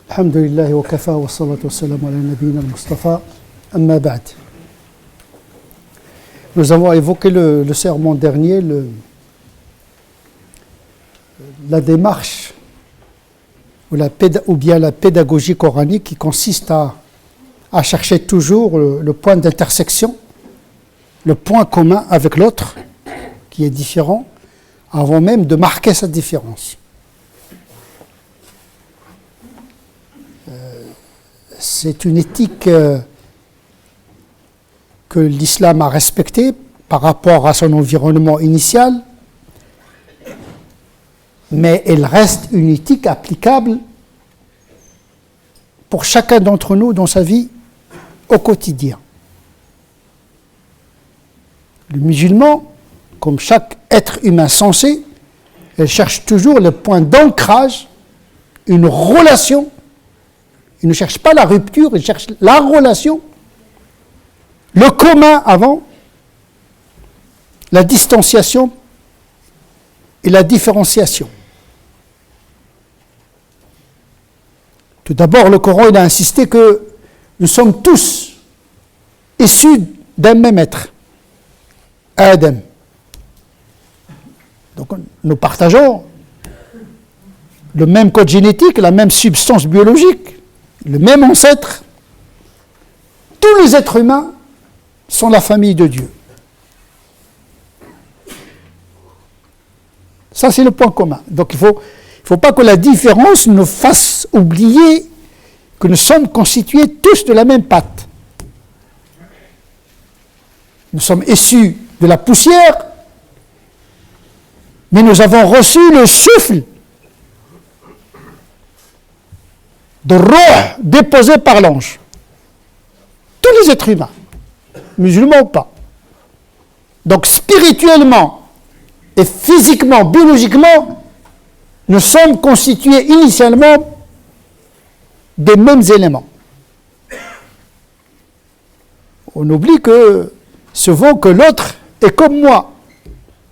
Alhamdulillah wa kafa wa salatu wa salam ala nabiyina al-Mustafa amma ba'd. Nous avons évoqué le sermon dernier, la démarche ou bien la pédagogie coranique qui consiste à chercher toujours le point d'intersection, le point commun avec l'autre qui est différent, avant même de marquer cette différence. C'est une éthique que l'islam a respectée par rapport à son environnement initial, mais elle reste une éthique applicable pour chacun d'entre nous dans sa vie au quotidien. Le musulman, comme chaque être humain sensé, elle cherche toujours le point d'ancrage, une relation. Il ne cherche pas la rupture, il cherche la relation, le commun avant, la distanciation et la différenciation. Tout d'abord, le Coran il a insisté que nous sommes tous issus d'un même être, Adam. Donc nous partageons le même code génétique, la même substance biologique, le même ancêtre. Tous les êtres humains sont la famille de Dieu. Ça, c'est le point commun. Donc, il ne faut pas que la différence nous fasse oublier que nous sommes constitués tous de la même pâte. Nous sommes issus de la poussière, mais nous avons reçu le souffle de roh déposé par l'ange. Tous les êtres humains, musulmans ou pas. Donc spirituellement et physiquement, biologiquement, nous sommes constitués initialement des mêmes éléments. On oublie que souvent que l'autre est comme moi.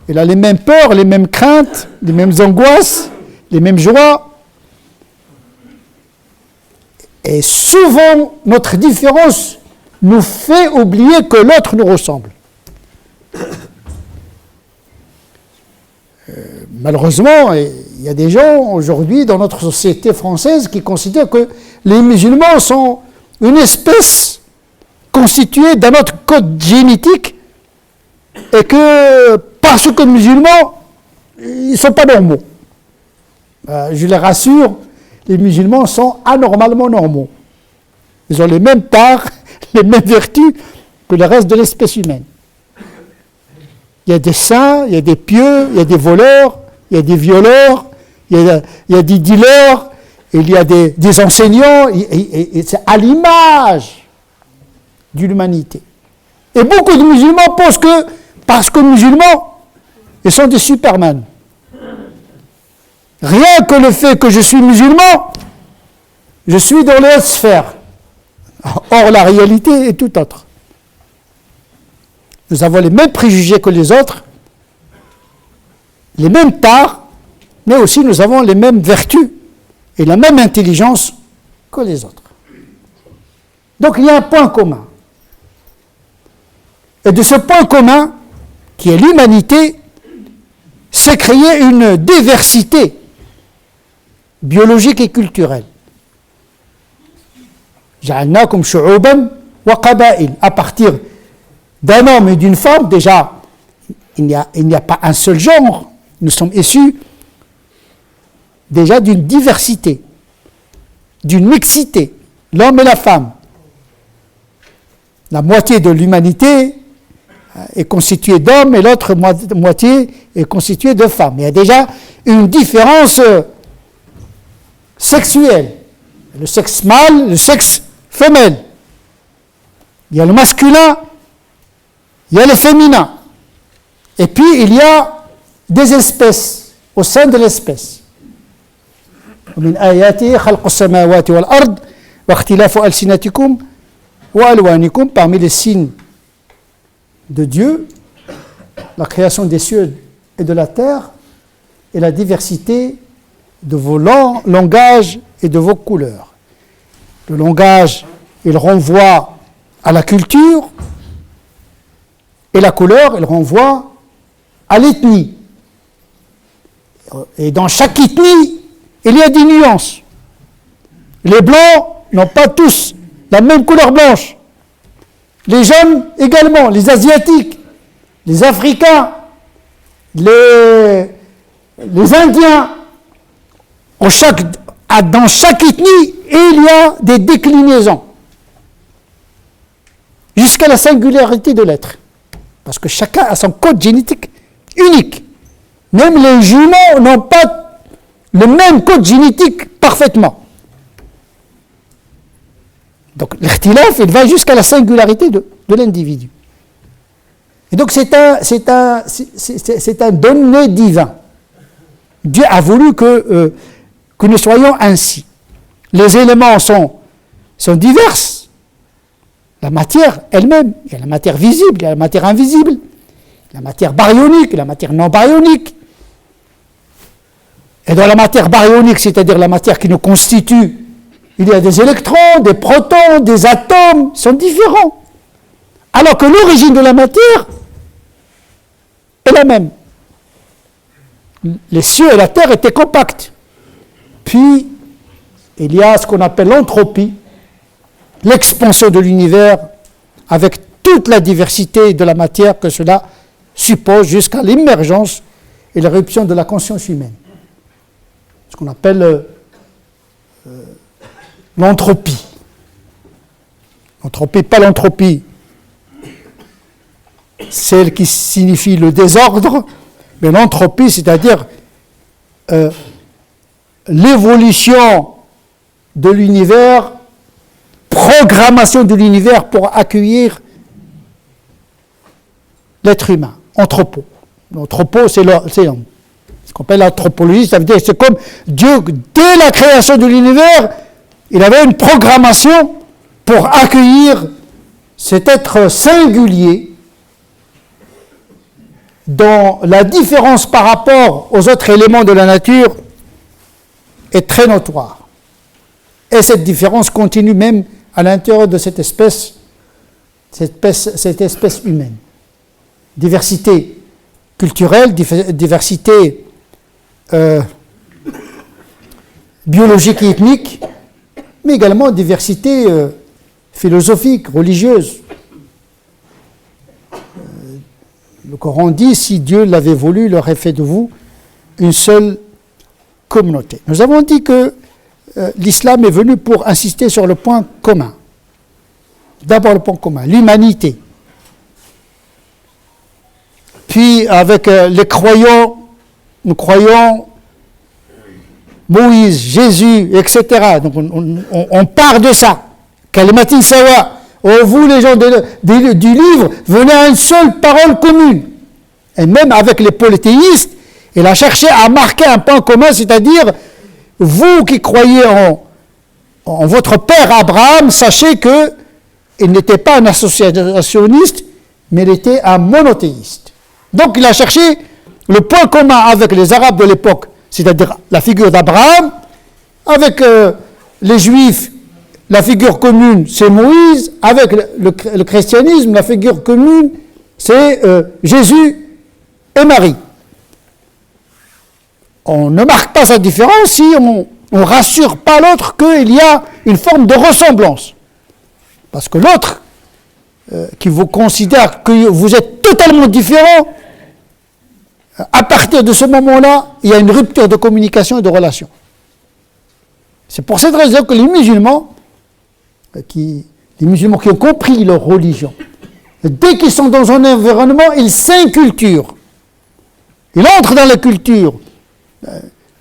Il a les mêmes peurs, les mêmes craintes, les mêmes angoisses, les mêmes joies. Et souvent, notre différence nous fait oublier que l'autre nous ressemble. Malheureusement, il y a des gens aujourd'hui dans notre société française qui considèrent que les musulmans sont une espèce constituée d'un autre code génétique et que parce que musulmans, ils ne sont pas normaux. Je les rassure, les musulmans sont anormalement normaux. Ils ont les mêmes parts, les mêmes vertus que le reste de l'espèce humaine. Il y a des saints, il y a des pieux, il y a des voleurs, il y a des violeurs, il y a des dealers, il y a des enseignants, et c'est à l'image de l'humanité. Et beaucoup de musulmans pensent que, parce que musulmans, ils sont des superman. Rien que le fait que je suis musulman, je suis dans les hautes sphères. Or, la réalité est tout autre. Nous avons les mêmes préjugés que les autres, les mêmes parts, mais aussi nous avons les mêmes vertus et la même intelligence que les autres. Donc, il y a un point commun. Et de ce point commun, qui est l'humanité, s'est créée une diversité biologique et culturelle. Ja'alnakum shu'uban wa qaba'il. À partir d'un homme et d'une femme, déjà, il n'y a pas un seul genre. Nous sommes issus déjà d'une diversité, d'une mixité, l'homme et la femme. La moitié de l'humanité est constituée d'hommes et l'autre moitié est constituée de femmes. Il y a déjà une différence sexuelle. Le sexe mâle, le sexe femelle. Il y a le masculin, il y a le féminin. Et puis il y a des espèces au sein de l'espèce. ومن آياته خلق السماوات والأرض واختلاف ألسنتكم وألوانكم. Parmi les signes de Dieu, la création des cieux et de la terre et la diversité de vos langages et de vos couleurs. Le langage, il renvoie à la culture, et la couleur, elle renvoie à l'ethnie. Et dans chaque ethnie, il y a des nuances. Les blancs n'ont pas tous la même couleur blanche. Les jaunes également, les asiatiques, les africains, les indiens. Dans chaque ethnie, il y a des déclinaisons. Jusqu'à la singularité de l'être. Parce que chacun a son code génétique unique. Même les jumeaux n'ont pas le même code génétique parfaitement. Donc l'ikhtilaf, il va jusqu'à la singularité de l'individu. Et donc c'est un donné divin. Dieu a voulu que nous soyons ainsi. Les éléments sont divers. La matière elle-même, il y a la matière visible, il y a la matière invisible, la matière baryonique, la matière non baryonique. Et dans la matière baryonique, c'est-à-dire la matière qui nous constitue, il y a des électrons, des protons, des atomes, ils sont différents. Alors que l'origine de la matière est la même. Les cieux et la terre étaient compacts. Puis, il y a ce qu'on appelle l'entropie, l'expansion de l'univers avec toute la diversité de la matière que cela suppose jusqu'à l'émergence et l'éruption de la conscience humaine. Ce qu'on appelle l'entropie. L'entropie, pas l'entropie, celle qui signifie le désordre, mais l'entropie, c'est-à-dire l'évolution de l'univers, programmation de l'univers pour accueillir l'être humain. Anthropo. L'anthropo, c'est l'homme. Ce qu'on appelle l'anthropologie, ça veut dire que c'est comme Dieu, dès la création de l'univers, il avait une programmation pour accueillir cet être singulier dont la différence par rapport aux autres éléments de la nature est très notoire. Et cette différence continue même à l'intérieur de cette espèce humaine. Diversité culturelle, diversité biologique et ethnique, mais également diversité philosophique, religieuse. Le Coran dit, si Dieu l'avait voulu, il aurait fait de vous une seule communauté. Nous avons dit que l'islam est venu pour insister sur le point commun. D'abord le point commun, l'humanité. Puis avec les croyants, nous croyons Moïse, Jésus, etc. Donc on part de ça. Kalimatin sawa. Oh, vous les gens du livre, venez à une seule parole commune. Et même avec les polythéistes, il a cherché à marquer un point commun, c'est-à-dire, vous qui croyez en votre père Abraham, sachez qu'il n'était pas un associationniste, mais il était un monothéiste. Donc il a cherché le point commun avec les Arabes de l'époque, c'est-à-dire la figure d'Abraham, avec les Juifs, la figure commune, c'est Moïse, avec le christianisme, la figure commune, c'est Jésus et Marie. On ne marque pas sa différence si on ne rassure pas l'autre qu'il y a une forme de ressemblance. Parce que l'autre, qui vous considère que vous êtes totalement différent, à partir de ce moment-là, il y a une rupture de communication et de relation. C'est pour cette raison que les musulmans qui ont compris leur religion, dès qu'ils sont dans un environnement, ils s'inculturent. Ils entrent dans la culture.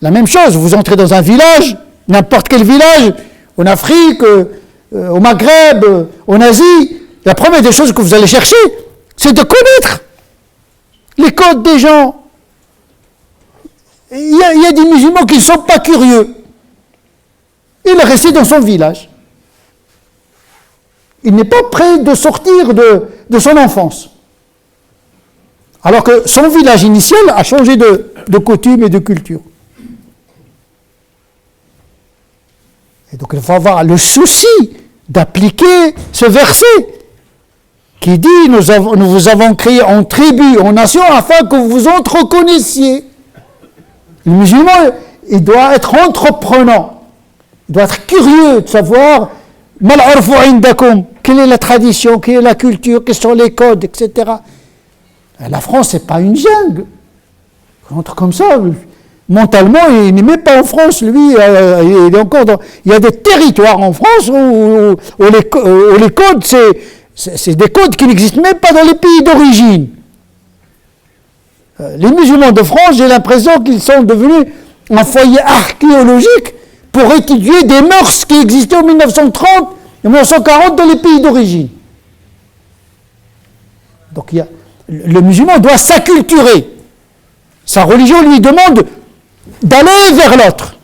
La même chose, vous entrez dans un village, n'importe quel village, en Afrique, au Maghreb, en Asie, la première des choses que vous allez chercher, c'est de connaître les codes des gens. Il y a des musulmans qui ne sont pas curieux. Il est resté dans son village. Il n'est pas prêt de sortir de son enfance. Alors que son village initial a changé de coutume et de culture. Et donc il faut avoir le souci d'appliquer ce verset qui dit nous vous avons créé en tribus, en nations, afin que vous vous reconnaissiez. Le musulman, il doit être entreprenant, il doit être curieux de savoir quelle est la tradition, quelle est la culture, quels sont les codes, etc. La France, ce n'est pas une jungle. Il rentre comme ça. Mentalement, il n'est même pas en France, lui. Il est encore dans... Il y a des territoires en France où les codes, c'est des codes qui n'existent même pas dans les pays d'origine. Les musulmans de France, j'ai l'impression qu'ils sont devenus un foyer archéologique pour étudier des mœurs qui existaient en 1930 et 1940 dans les pays d'origine. Donc le musulman doit s'acculturer. Sa religion lui demande d'aller vers l'autre.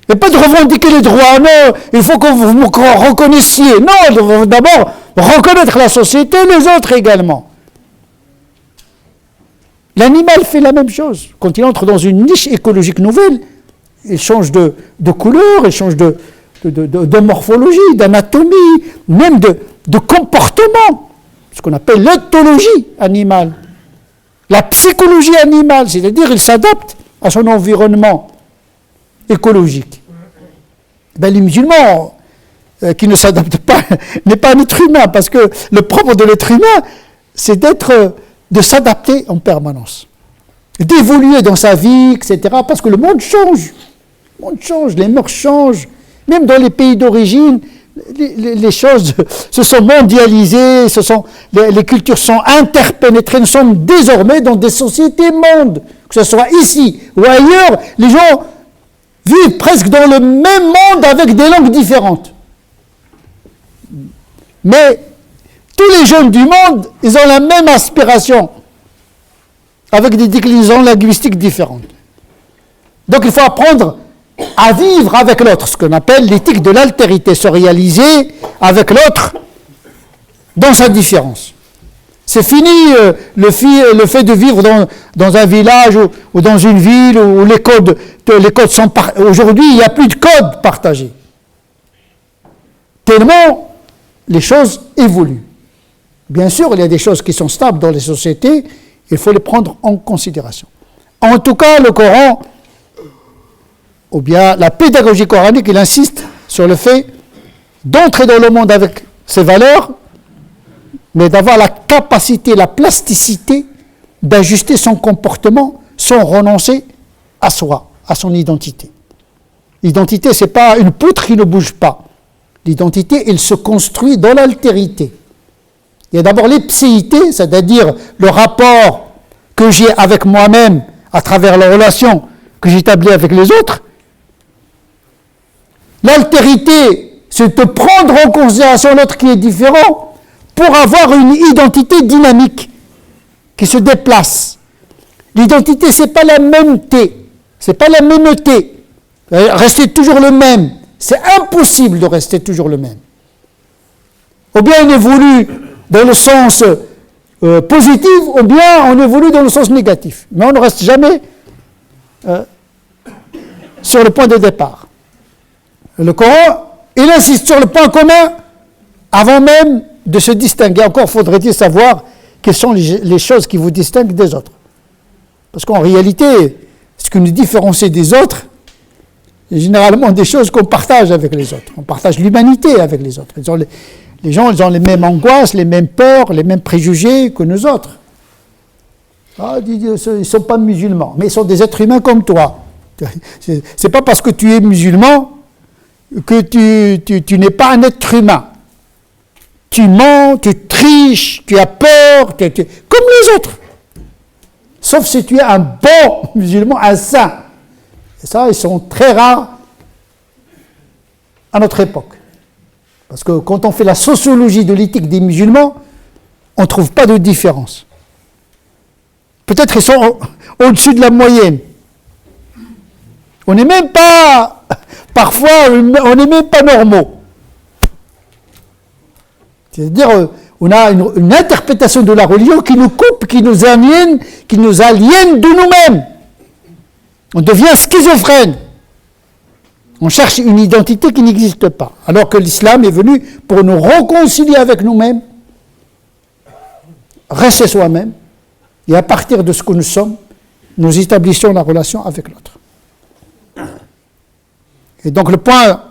Et pas de revendiquer les droits. Non, il faut que vous me reconnaissiez. Non, il faut d'abord reconnaître la société, les autres également. L'animal fait la même chose. Quand il entre dans une niche écologique nouvelle, il change de couleur, il change de morphologie, d'anatomie, même de comportement. Ce qu'on appelle l'éthologie animale. La psychologie animale, c'est-à-dire il s'adapte à son environnement écologique. Ben, les musulmans qui ne s'adaptent pas n'est pas un être humain, parce que le propre de l'être humain, c'est de s'adapter en permanence, d'évoluer dans sa vie, etc. Parce que le monde change. Le monde change, les mœurs changent. Même dans les pays d'origine, les choses se sont mondialisées, les cultures sont interpénétrées. Nous sommes désormais dans des sociétés mondes, que ce soit ici ou ailleurs. Les gens vivent presque dans le même monde avec des langues différentes. Mais tous les jeunes du monde, ils ont la même aspiration, avec des déclinaisons linguistiques différentes. Donc il faut apprendre à vivre avec l'autre, ce qu'on appelle l'éthique de l'altérité, se réaliser avec l'autre dans sa différence. C'est fini le fait de vivre dans un village ou dans une ville où les codes sont aujourd'hui, il n'y a plus de codes partagés. Tellement les choses évoluent. Bien sûr, il y a des choses qui sont stables dans les sociétés, il faut les prendre en considération. En tout cas, le Coran, ou bien la pédagogie coranique, il insiste sur le fait d'entrer dans le monde avec ses valeurs, mais d'avoir la capacité, la plasticité d'ajuster son comportement sans renoncer à soi, à son identité. L'identité, ce n'est pas une poutre qui ne bouge pas. L'identité, elle se construit dans l'altérité. Il y a d'abord l'ipséité, c'est-à-dire le rapport que j'ai avec moi-même à travers la relation que j'établis avec les autres. L'altérité, c'est de prendre en considération l'autre qui est différent pour avoir une identité dynamique qui se déplace. L'identité, ce n'est pas la mêmeté, ce n'est pas la mêmeté. Rester toujours le même, c'est impossible de rester toujours le même. Ou bien on évolue dans le sens positif, ou bien on évolue dans le sens négatif. Mais on ne reste jamais sur le point de départ. Le Coran, il insiste sur le point commun avant même de se distinguer. Encore faudrait-il savoir quelles sont les choses qui vous distinguent des autres. Parce qu'en réalité, ce qui nous différencie des autres, c'est généralement des choses qu'on partage avec les autres. On partage l'humanité avec les autres. Les gens, ils ont les mêmes angoisses, les mêmes peurs, les mêmes préjugés que nous autres. Ah, ils ne sont pas musulmans, mais ils sont des êtres humains comme toi. C'est pas parce que tu es musulman que tu n'es pas un être humain. Tu mens, tu triches, tu as peur, comme les autres. Sauf si tu es un bon musulman, un saint. Et ça, ils sont très rares à notre époque. Parce que quand on fait la sociologie de l'éthique des musulmans, on ne trouve pas de différence. Peut-être qu'ils sont au-dessus de la moyenne. On n'est même pas, parfois, on n'est même pas normaux. C'est-à-dire, on a une interprétation de la religion qui nous coupe, qui nous aliène de nous-mêmes. On devient schizophrène. On cherche une identité qui n'existe pas, alors que l'islam est venu pour nous réconcilier avec nous-mêmes, rester soi-même, et à partir de ce que nous sommes, nous établissons la relation avec l'autre. Et donc le point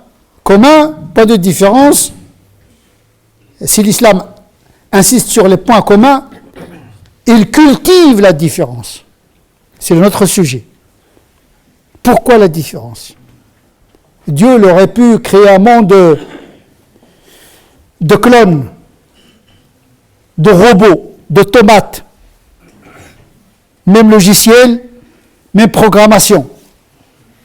commun, pas de différence. Si l'islam insiste sur les points communs, il cultive la différence. C'est notre sujet. Pourquoi la différence ? Dieu aurait pu créer un monde de clones, de robots, d'automates, même logiciel, même programmation.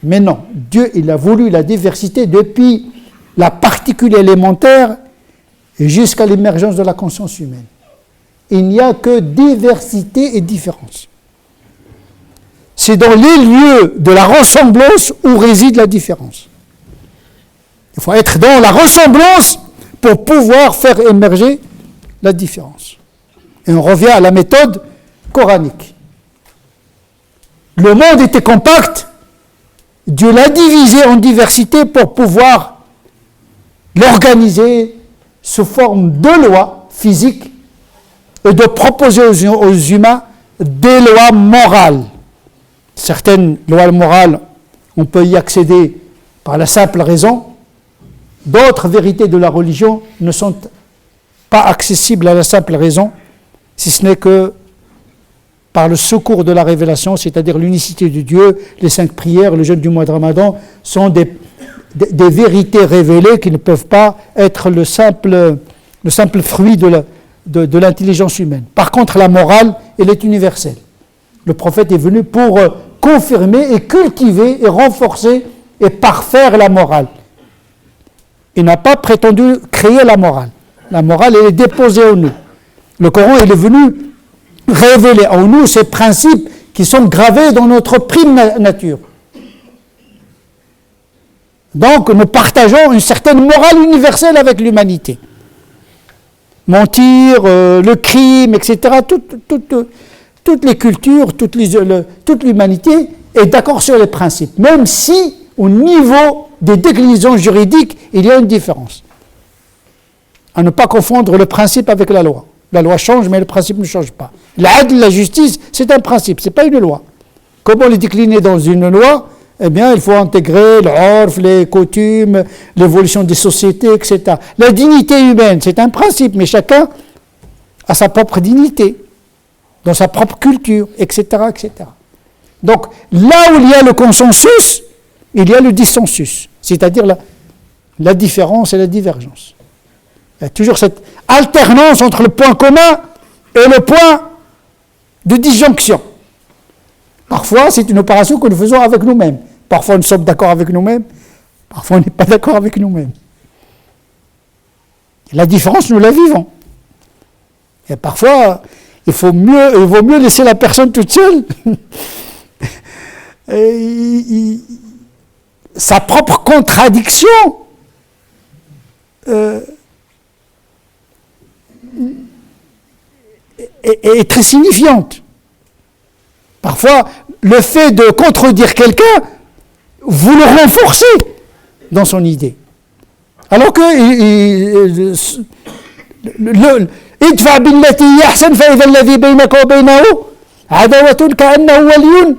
Mais non, Dieu, il a voulu la diversité depuis la particule élémentaire jusqu'à l'émergence de la conscience humaine. Il n'y a que diversité et différence. C'est dans les lieux de la ressemblance où réside la différence. Il faut être dans la ressemblance pour pouvoir faire émerger la différence. Et on revient à la méthode coranique. Le monde était compact, Dieu l'a divisé en diversité pour pouvoir l'organiser sous forme de lois physiques et de proposer aux humains des lois morales. Certaines lois morales, on peut y accéder par la simple raison. D'autres vérités de la religion ne sont pas accessibles à la simple raison, si ce n'est que par le secours de la révélation, c'est-à-dire l'unicité de Dieu, les 5 prières, le jeûne du mois de Ramadan, sont des vérités révélées qui ne peuvent pas être le simple fruit de l'intelligence humaine. Par contre, la morale, elle est universelle. Le prophète est venu pour confirmer et cultiver et renforcer et parfaire la morale. Il n'a pas prétendu créer la morale. La morale, elle est déposée en nous. Le Coran, il est venu révéler en nous ces principes qui sont gravés dans notre prime nature. Donc, nous partageons une certaine morale universelle avec l'humanité. Mentir, le crime, etc., toutes les cultures, toute l'humanité est d'accord sur les principes, même si, au niveau des déclinaisons juridiques, il y a une différence. À ne pas confondre le principe avec la loi. La loi change, mais le principe ne change pas. L'adl, la justice, c'est un principe, ce n'est pas une loi. Comment les décliner dans une loi ? Eh bien, il faut intégrer l'orf, les coutumes, l'évolution des sociétés, etc. La dignité humaine, c'est un principe, mais chacun a sa propre dignité, dans sa propre culture, etc., etc. Donc, là où il y a le consensus, il y a le dissensus, c'est-à-dire la différence et la divergence. Il y a toujours cette alternance entre le point commun et le point de disjonction. Parfois, c'est une opération que nous faisons avec nous-mêmes. Parfois, nous sommes d'accord avec nous-mêmes. Parfois, on n'est pas d'accord avec nous-mêmes. La différence, nous la vivons. Et parfois, il vaut mieux laisser la personne toute seule. Sa propre contradiction est très signifiante. Parfois, le fait de contredire quelqu'un, vous le renforcez dans son idée. Alors que idfa billati yahsan fa idha alladhi baynaka wa baynahu adawatun ka'annahu waliyyun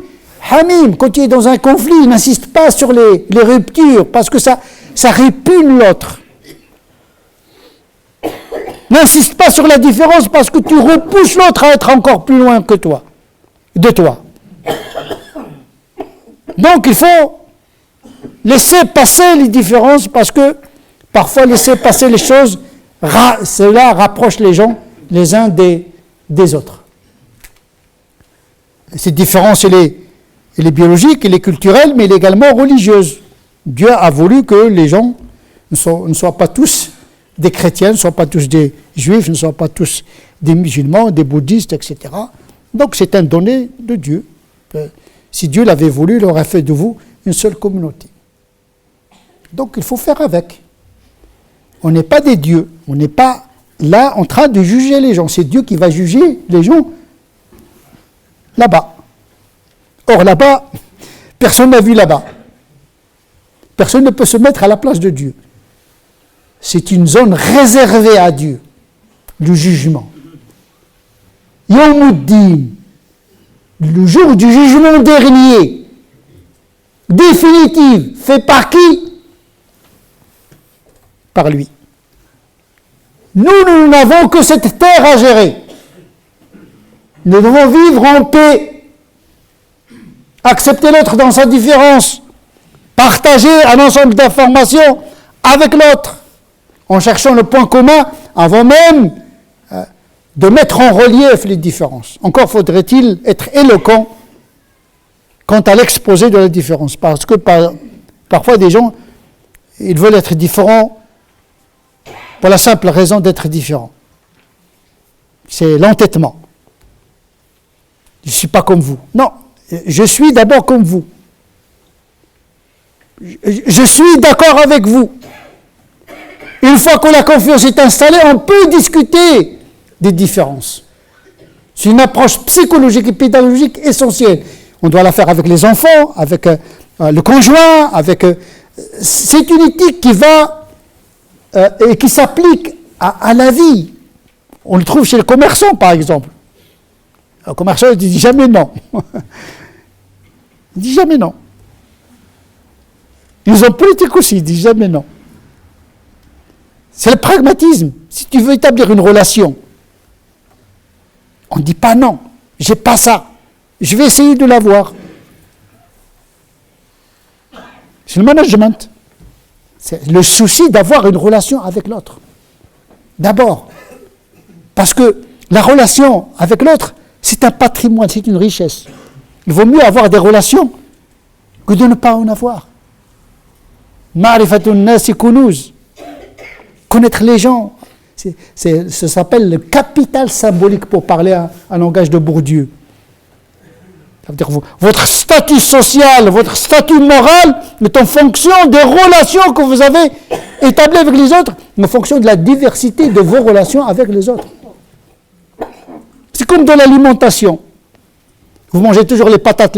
hamim. Quand il est dans un conflit, il n'insiste pas sur les ruptures parce que ça répugne l'autre. N'insiste pas sur la différence parce que tu repousses l'autre à être encore plus loin que toi, de toi. Donc il faut laisser passer les différences parce que parfois laisser passer les choses, cela rapproche les gens les uns des autres. Cette différence, elle est biologique, elle est culturelle, mais elle est également religieuse. Dieu a voulu que les gens ne soient pas tous des chrétiens, ne soient pas tous des juifs, ne soient pas tous des musulmans, des bouddhistes, etc. Donc c'est un donné de Dieu. Si Dieu l'avait voulu, il aurait fait de vous une seule communauté. Donc il faut faire avec. On n'est pas des dieux, on n'est pas là en train de juger les gens. C'est Dieu qui va juger les gens là-bas. Or là-bas, personne n'a vu là-bas. Personne ne peut se mettre à la place de Dieu. C'est une zone réservée à Dieu, du jugement. Yawmuddin, le jour du jugement dernier, définitif, fait par qui? Par lui. Nous n'avons que cette terre à gérer. Nous devons vivre en paix, accepter l'autre dans sa différence, partager un ensemble d'informations avec l'autre, en cherchant le point commun avant même de mettre en relief les différences. Encore faudrait-il être éloquent quant à l'exposé de la différence, parce que parfois des gens, ils veulent être différents pour la simple raison d'être différents. C'est l'entêtement. Je ne suis pas comme vous. Non, je suis d'abord comme vous. Je suis d'accord avec vous. Une fois que la confiance est installée, on peut discuter des différences. C'est une approche psychologique et pédagogique essentielle. On doit la faire avec les enfants, avec le conjoint, avec... c'est une éthique qui va et qui s'applique à la vie. On le trouve chez le commerçant, par exemple. Le commerçant, il dit jamais non. Il dit jamais non. Les hommes politiques aussi, ils disent jamais non. C'est le pragmatisme. Si tu veux établir une relation, on ne dit pas non, j'ai pas ça, je vais essayer de l'avoir. C'est le management. C'est le souci d'avoir une relation avec l'autre. D'abord, parce que la relation avec l'autre, c'est un patrimoine, c'est une richesse. Il vaut mieux avoir des relations que de ne pas en avoir. Ma'rifatun nasi kunuz. Connaître les gens, ça s'appelle le capital symbolique pour parler un langage de Bourdieu. Ça veut dire votre statut social, votre statut moral est en fonction des relations que vous avez établies avec les autres, mais en fonction de la diversité de vos relations avec les autres. C'est comme de l'alimentation. Vous mangez toujours les patates,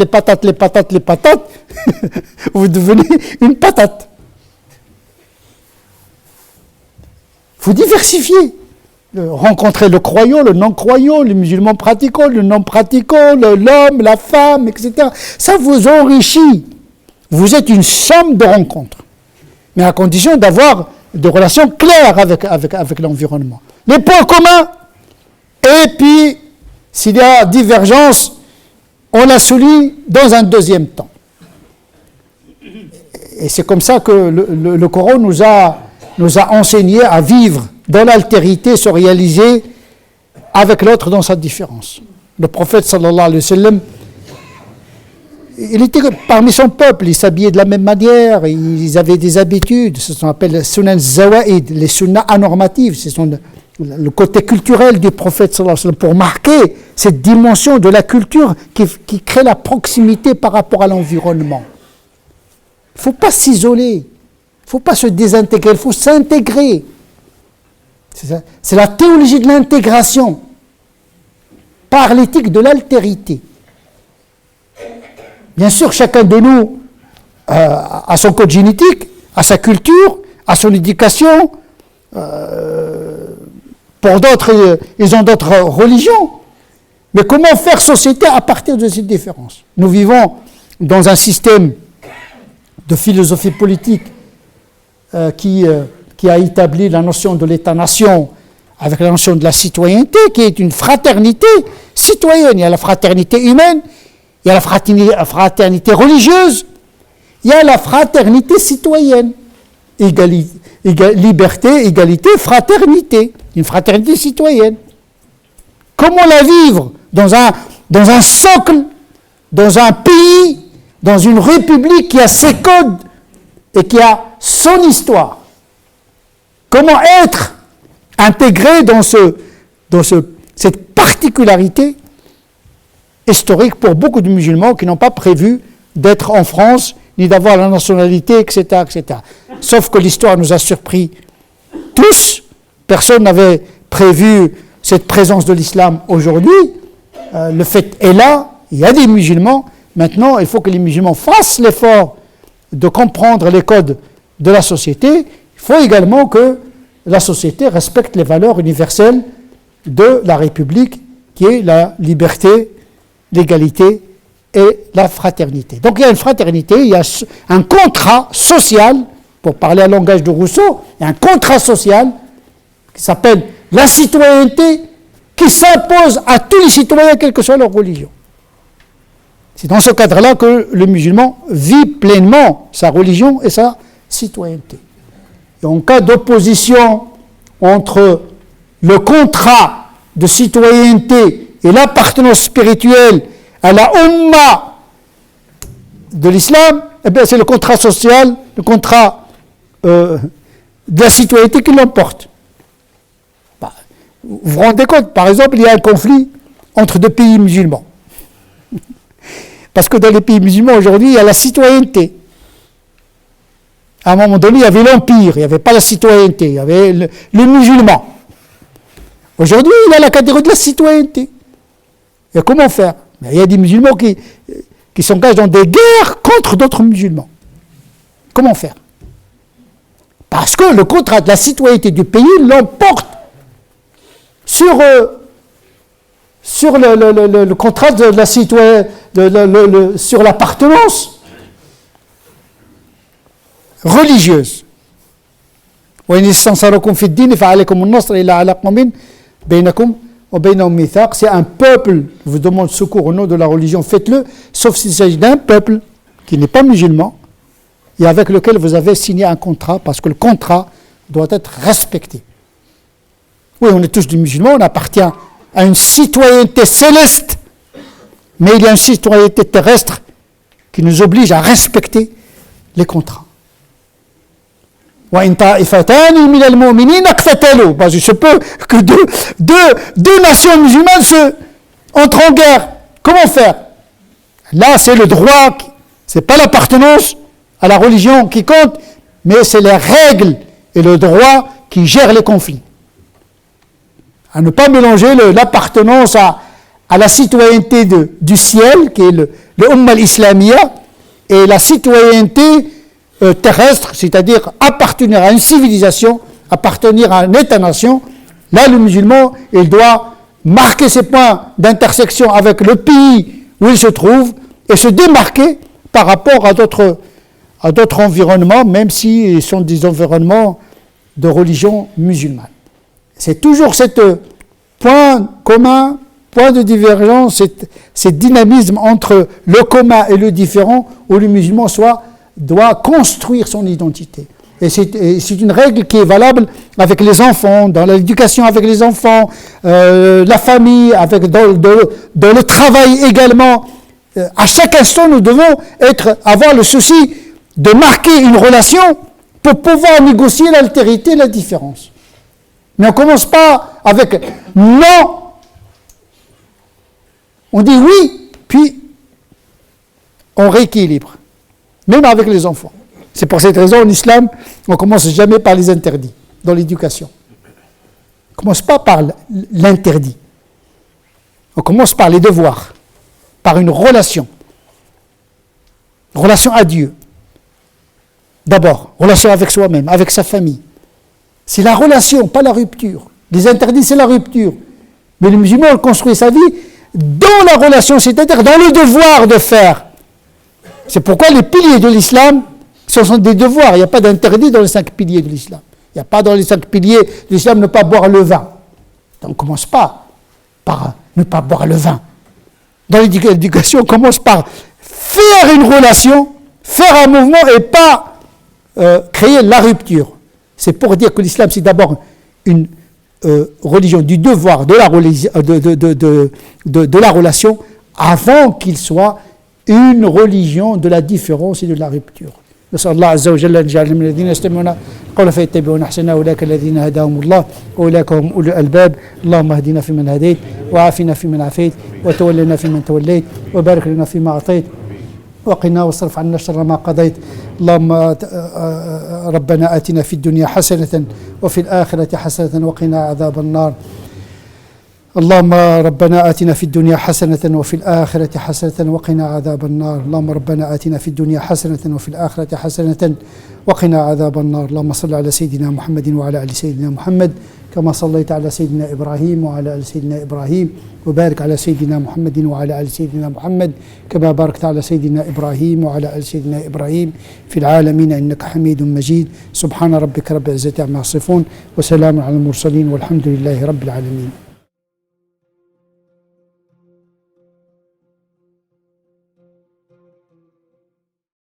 vous devenez une patate. Il faut diversifier. Rencontrer le croyant, le non-croyant, les musulmans pratiquants, le non-pratiquant, l'homme, la femme, etc. Ça vous enrichit. Vous êtes une somme de rencontres. Mais à condition d'avoir des relations claires avec l'environnement. Les points communs. Et puis, s'il y a divergence, on la souligne dans un deuxième temps. Et c'est comme ça que le Coran nous a enseigné à vivre dans l'altérité, se réaliser avec l'autre dans sa différence. Le prophète sallallahu alayhi wa sallam, il était parmi son peuple, ils s'habillaient de la même manière, ils avaient des habitudes, ce qu'on appelle sunan zawaïd, les sunnahs anormatives, ce sont le côté culturel du prophète sallallahu alayhi wa sallam, pour marquer cette dimension de la culture qui crée la proximité par rapport à l'environnement. Il ne faut pas s'isoler, il ne faut pas se désintégrer, il faut s'intégrer. C'est la théologie de l'intégration par l'éthique de l'altérité. Bien sûr, chacun de nous a son code génétique, a sa culture, a son éducation. Pour d'autres, ils ont d'autres religions. Mais comment faire société à partir de cette différence? Nous vivons dans un système de philosophie politique qui a établi la notion de l'État-nation avec la notion de la citoyenneté, qui est une fraternité citoyenne. Il y a la fraternité humaine, il y a la fraternité religieuse, il y a la fraternité citoyenne. Liberté, égalité, fraternité. Une fraternité citoyenne. Comment la vivre dans un socle, dans un pays, dans une république qui a ses codes et qui a son histoire? Comment être intégré dans cette particularité historique pour beaucoup de musulmans qui n'ont pas prévu d'être en France, ni d'avoir la nationalité, etc., etc. Sauf que l'histoire nous a surpris tous. Personne n'avait prévu cette présence de l'islam aujourd'hui. Le fait est là, il y a des musulmans. Maintenant, il faut que les musulmans fassent l'effort de comprendre les codes de la société, il faut également que la société respecte les valeurs universelles de la République, qui est la liberté, l'égalité et la fraternité. Donc il y a une fraternité, il y a un contrat social, pour parler un langage de Rousseau, il y a un contrat social qui s'appelle la citoyenneté, qui s'impose à tous les citoyens, quelle que soit leur religion. C'est dans ce cadre-là que le musulman vit pleinement sa religion et sa citoyenneté. Et en cas d'opposition entre le contrat de citoyenneté et l'appartenance spirituelle à la Ummah de l'islam, eh bien c'est le contrat social, le contrat de la citoyenneté qui l'emporte. Vous vous rendez compte, par exemple, il y a un conflit entre deux pays musulmans. Parce que dans les pays musulmans, aujourd'hui, il y a la citoyenneté. À un moment donné, il y avait l'empire, il n'y avait pas la citoyenneté, il y avait le musulman. Aujourd'hui, il y a la catégorie de la citoyenneté. Et comment faire? Il y a des musulmans qui s'engagent dans des guerres contre d'autres musulmans. Comment faire? Parce que le contrat de la citoyenneté du pays l'emporte sur le contrat de la citoyenneté, sur l'appartenance religieuse. C'est un peuple vous demande secours au nom de la religion, faites-le, sauf s'il s'agit d'un peuple qui n'est pas musulman et avec lequel vous avez signé un contrat, parce que le contrat doit être respecté. Oui, on est tous des musulmans, on appartient à une citoyenneté céleste, mais il y a une citoyenneté terrestre qui nous oblige à respecter les contrats. Il se peut que deux nations musulmanes entrent en guerre. Comment faire? Là, c'est le droit, c'est pas l'appartenance à la religion qui compte, mais c'est les règles et le droit qui gèrent les conflits. À ne pas mélanger l'appartenance à la citoyenneté du ciel, qui est le Ummah al-Islamiyya, et la citoyenneté terrestre, c'est-à-dire appartenir à une civilisation, appartenir à un État-nation. Là, le musulman, il doit marquer ses points d'intersection avec le pays où il se trouve et se démarquer par rapport à d'autres environnements, même s'ils sont des environnements de religion musulmane. C'est toujours ce point commun, point de divergence, cet dynamisme entre le commun et le différent, où le musulman doit construire son identité. Et c'est une règle qui est valable avec les enfants, dans l'éducation avec les enfants, la famille, dans le travail également. À chaque instant, nous devons avoir le souci de marquer une relation pour pouvoir négocier l'altérité, la différence. Mais on ne commence pas avec non. On dit oui, puis on rééquilibre. Même avec les enfants. C'est pour cette raison, en islam, on ne commence jamais par les interdits dans l'éducation. On ne commence pas par l'interdit. On commence par les devoirs, par une relation. Relation à Dieu. D'abord, relation avec soi-même, avec sa famille. C'est la relation, pas la rupture. Les interdits, c'est la rupture. Mais le musulman construit sa vie dans la relation, c'est-à-dire dans le devoir de faire. C'est pourquoi les piliers de l'islam, ce sont des devoirs. Il n'y a pas d'interdit dans les 5 piliers de l'islam. Il n'y a pas dans les 5 piliers de l'islam ne pas boire le vin. Donc on ne commence pas par ne pas boire le vin. Dans l'éducation, on commence par faire une relation, faire un mouvement et pas créer la rupture. C'est pour dire que l'islam, c'est d'abord une religion du devoir, de la relation, avant qu'il soit une religion de la différence et de la rupture. نسأل الله عز وجل أن يجعلنا من الذين يستمعون قولا فيتبعون أحسنه أولئك الذين هداهم الله وأولئك هم أولو الألباب اللهم اهدنا فيمن هديت وعافنا فيمن عافيت وتولنا فيمن توليت وبارك لنا فيما أعطيت وقنا واصرف عنا شر ما قضيت اللهم ربنا آتنا في الدنيا حسنة وفي الآخرة حسنة وقنا عذاب النار اللهم ربنا آتنا في الدنيا حسنة وفي الآخرة حسنة وقنا عذاب النار. اللهم ربنا آتنا في الدنيا حسنة وفي الآخرة حسنة وقنا عذاب النار. اللهم صل على سيدنا محمد وعلى آل سيدنا محمد كما صليت على سيدنا إبراهيم وعلى آل سيدنا إبراهيم، وبارك على سيدنا محمد وعلى آل سيدنا محمد كما باركت على سيدنا إبراهيم وعلى آل سيدنا إبراهيم في العالمين إنك حميد مجيد. سبحان ربك رب العزة عما يصفون وسلام على المرسلين والحمد لله رب العالمين.